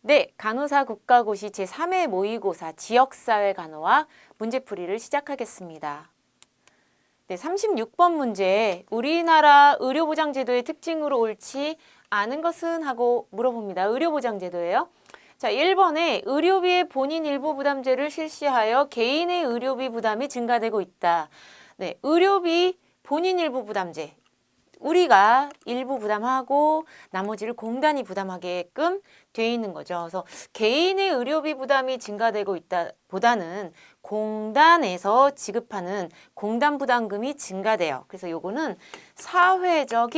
네, 간호사 국가고시 제3회 모의고사 지역사회 간호학 문제풀이를 시작하겠습니다. 네, 36번 문제. 우리나라 의료보장제도의 특징으로 옳지 않은 것은 하고 물어봅니다. 의료보장제도예요. 자, 1번에 의료비의 본인 일부 부담제를 실시하여 개인의 의료비 부담이 증가되고 있다. 네, 의료비 본인 일부 부담제. 우리가 일부 부담하고 나머지를 공단이 부담하게끔 돼 있는 거죠. 그래서 개인의 의료비 부담이 증가되고 있다 보다는 공단에서 지급하는 공단 부담금이 증가돼요. 그래서 요거는 사회적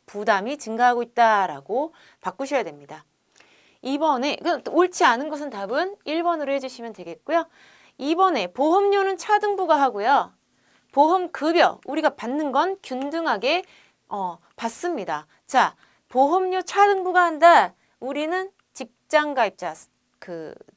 부담이 증가하고 있다라고 바꾸셔야 됩니다. 2번에 옳지 않은 것은 답은 1번으로 해주시면 되겠고요. 2번에 보험료는 차등부가 하고요. 보험급여, 우리가 받는 건 균등하게 받습니다. 자, 보험료 차등부가 한다. 우리는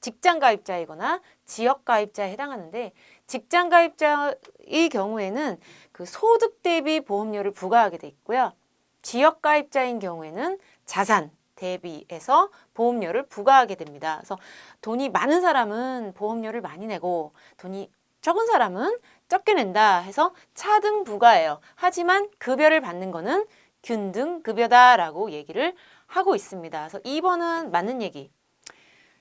직장가입자이거나 지역가입자에 해당하는데 직장가입자의 경우에는 그 소득 대비 보험료를 부과하게 돼 있고요. 지역가입자인 경우에는 자산 대비해서 보험료를 부과하게 됩니다. 그래서 돈이 많은 사람은 보험료를 많이 내고 돈이 적은 사람은 적게 낸다 해서 차등 부과예요. 하지만 급여를 받는 거는 균등급여다라고 얘기를 하고 있습니다. 그래서 2번은 맞는 얘기.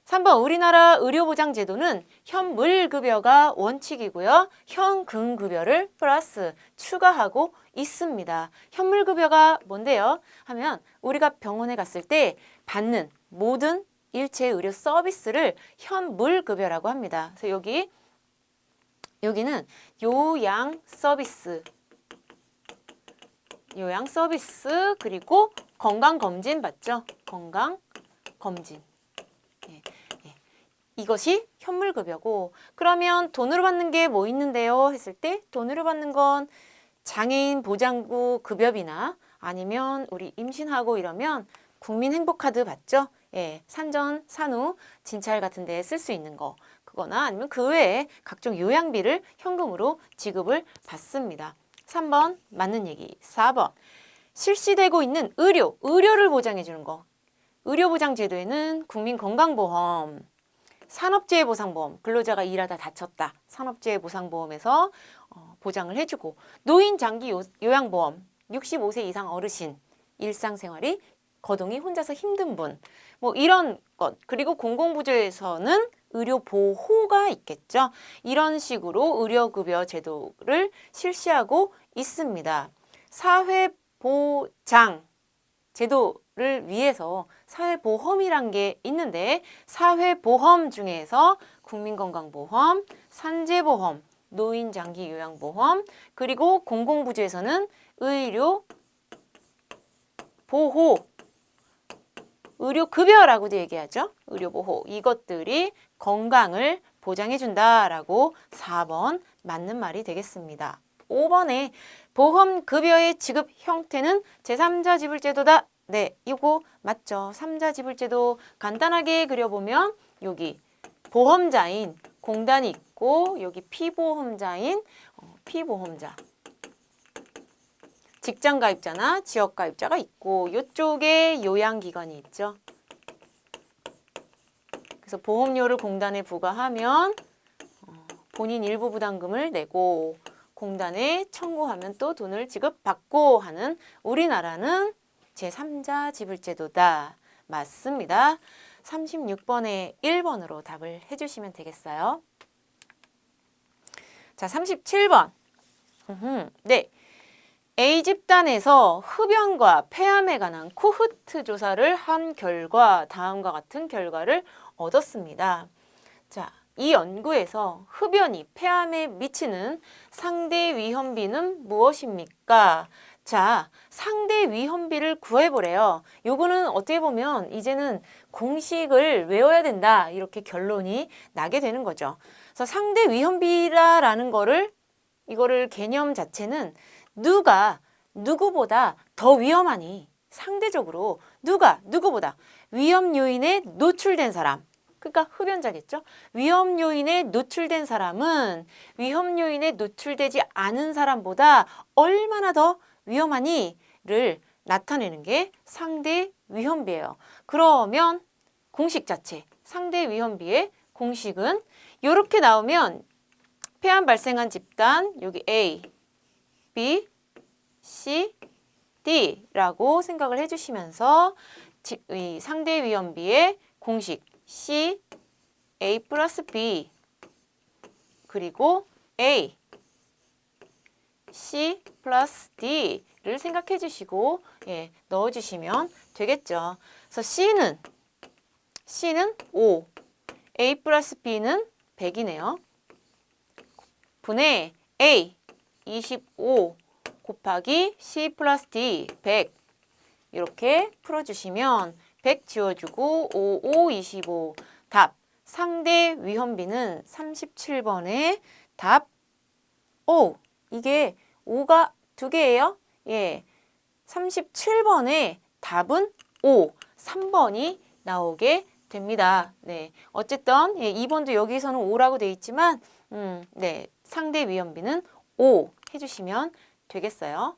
3번 우리나라 의료보장제도는 현물급여가 원칙이고요. 현금급여를 플러스 추가하고 있습니다. 현물급여가 뭔데요? 하면 우리가 병원에 갔을 때 받는 모든 일체 의료 서비스를 현물급여라고 합니다. 그래서 여기는 요양 서비스 그리고 건강검진 맞죠? 건강검진. 예. 이것이 현물급여고 그러면 돈으로 받는 게 뭐 있는데요? 했을 때 돈으로 받는 건 장애인 보장구 급여비나 아니면 우리 임신하고 이러면 국민행복카드 받죠? 예, 산전, 산후, 진찰 같은 데에 쓸 수 있는 거 그거나 아니면 그 외에 각종 요양비를 현금으로 지급을 받습니다. 3번 맞는 얘기. 4번 실시되고 있는 의료를 보장해 주는 거. 의료보장제도에는 국민건강보험, 산업재해보상보험, 근로자가 일하다 다쳤다. 산업재해보상보험에서 보장을 해주고 노인장기 요양보험, 65세 이상 어르신, 일상생활이 거동이 혼자서 힘든 분, 뭐 이런 것. 그리고 공공부조에서는 의료보호가 있겠죠. 이런 식으로 의료급여 제도를 실시하고 있습니다. 사회보장 제도를 위해서 사회보험이란 게 있는데 사회보험 중에서 국민건강보험, 산재보험, 노인장기요양보험 그리고 공공부조에서는 의료보호, 의료급여라고도 얘기하죠. 의료보호 이것들이 건강을 보장해준다라고 4번 맞는 말이 되겠습니다. 5번에 보험급여의 지급 형태는 제3자 지불제도다. 네, 이거 맞죠. 3자 지불제도 간단하게 그려보면 여기 보험자인 공단이 있고 여기 피보험자인 피보험자 직장가입자나 지역가입자가 있고 이쪽에 요양기관이 있죠. 그래서 보험료를 공단에 부과하면 본인 일부 부담금을 내고 공단에 청구하면 또 돈을 지급받고 하는 우리나라는 제3자 지불제도다. 맞습니다. 36번에 1번으로 답을 해주시면 되겠어요. 자, 37번. 네. A집단에서 흡연과 폐암에 관한 코호트 조사를 한 결과 다음과 같은 결과를 얻었습니다. 자, 이 연구에서 흡연이 폐암에 미치는 상대 위험비는 무엇입니까? 자, 상대 위험비를 구해보래요. 요거는 어떻게 보면 이제는 공식을 외워야 된다. 이렇게 결론이 나게 되는 거죠. 그래서 상대 위험비라는 이거를 개념 자체는 누가 누구보다 더 위험하니 상대적으로 누구보다 위험 요인에 노출된 사람 그러니까 흡연자겠죠. 위험 요인에 노출된 사람은 위험 요인에 노출되지 않은 사람보다 얼마나 더 위험하니를 나타내는 게 상대 위험비예요. 그러면 공식 자체, 상대 위험비의 공식은 이렇게 나오면 폐암 발생한 집단 여기 A, B, C, D라고 생각을 해주시면서 이 상대 위험비의 공식 C, A 플러스 B 그리고 A, C 플러스 D를 생각해 주시고 넣어주시면 되겠죠. 그래서 C는 5, A 플러스 B는 100이네요. 분의 A 25 곱하기 C 플러스 D 100 이렇게 풀어주시면 100 지워주고 5, 5, 25 답 상대 위험비는 37번의 답 오 이게 5가 2개예요? 예, 37번의 답은 5, 3번이 나오게 됩니다. 네, 어쨌든 2번도 여기서는 5라고 돼 있지만 네, 상대 위험비는 5 해주시면 되겠어요.